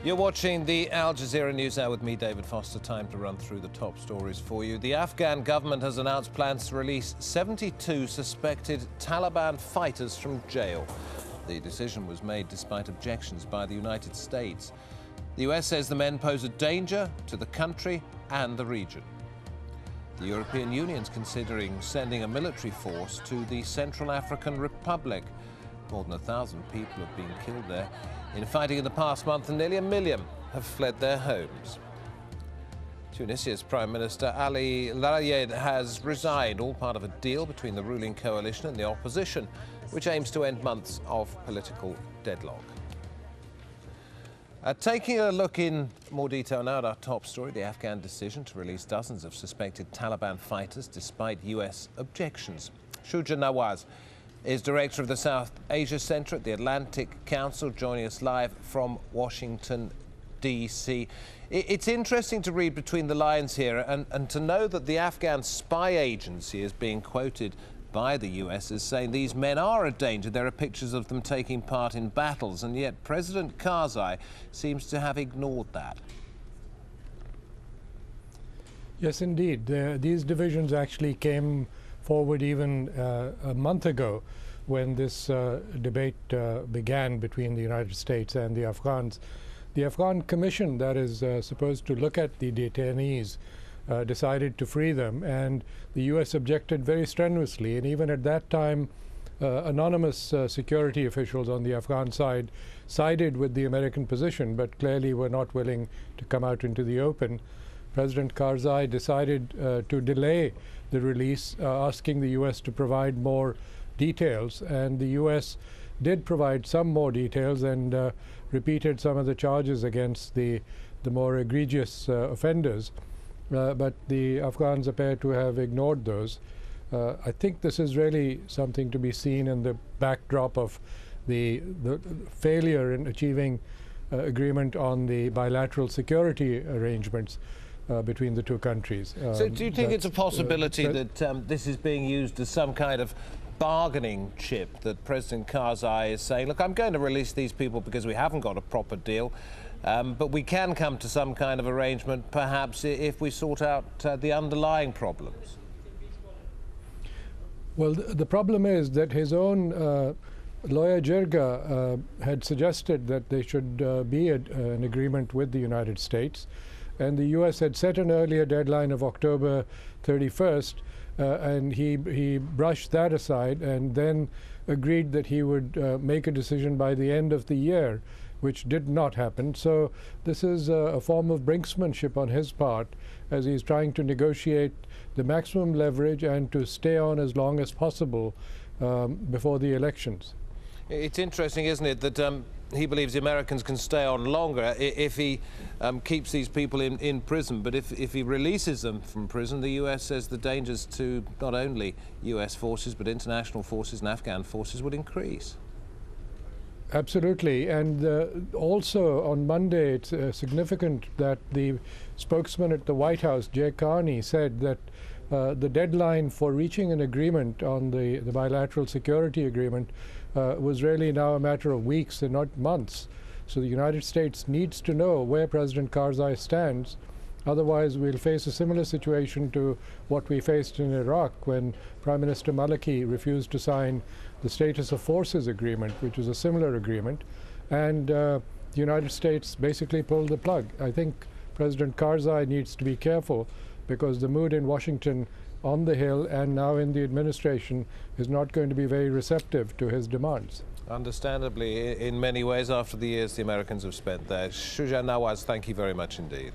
You're watching the Al Jazeera News Hour with me, David Foster. Time to run through the top stories for you. The Afghan government has announced plans to release 72 suspected Taliban fighters from jail. The decision was made despite objections by the United States. The US says the men pose a danger to the country and the region. The European Union's considering sending a military force to the Central African Republic. More than 1,000 people have been killed there in fighting in the past month, and nearly 1 million have fled their homes. Tunisia's Prime Minister Ali Laayed has resigned, all part of a deal between the ruling coalition and the opposition, which aims to end months of political deadlock. Taking a look in more detail now at our top story, the Afghan decision to release dozens of suspected Taliban fighters despite US objections. Shuja Nawaz is director of the South Asia Center at the Atlantic Council, joining us live from Washington, D.C. It's interesting to read between the lines here and to know that the Afghan spy agency is being quoted by the US as saying these men are a danger. There are pictures of them taking part in battles, and yet President Karzai seems to have ignored that. Yes, indeed. These divisions actually came forward even a month ago when this debate began between the United States and the Afghans. The Afghan commission that is supposed to look at the detainees decided to free them, and the US objected very strenuously, and even at that time anonymous security officials on the Afghan side sided with the American position, but clearly were not willing to come out into the open. President Karzai decided to delay the release, asking the US to provide more details, and the US did provide some more details and repeated some of the charges against the more egregious offenders, but the Afghans appear to have ignored those. I think this is really something to be seen in the backdrop of the failure in achieving agreement on the bilateral security arrangements between the two countries. So do you think it's a possibility that this is being used as some kind of bargaining chip, that President Karzai is saying, look, I'm going to release these people because we haven't got a proper deal, but we can come to some kind of arrangement perhaps if we sort out the underlying problems? Well, the problem is that his own lawyer Jirga had suggested that there should be an agreement with the United States. And the US had set an earlier deadline of October 31st, and he brushed that aside and then agreed that he would make a decision by the end of the year, which did not happen. So this is a form of brinksmanship on his part, as he's trying to negotiate the maximum leverage and to stay on as long as possible before the elections. It's interesting, isn't it, that he believes the Americans can stay on longer if he keeps these people in prison, but if he releases them from prison, the US says the dangers to not only US forces but international forces and Afghan forces would increase. Absolutely, and also on Monday it's significant that the spokesman at the White House, Jay Carney, said that the deadline for reaching an agreement on the bilateral security agreement was really now a matter of weeks and not months. So the United States needs to know where President Karzai stands. Otherwise, we'll face a similar situation to what we faced in Iraq when Prime Minister Maliki refused to sign the Status of Forces Agreement, which was a similar agreement, and the United States basically pulled the plug. I think President Karzai needs to be careful, because the mood in Washington, on the Hill and now in the administration, is not going to be very receptive to his demands. Understandably, in many ways, after the years the Americans have spent there. Shuja Nawaz, thank you very much indeed.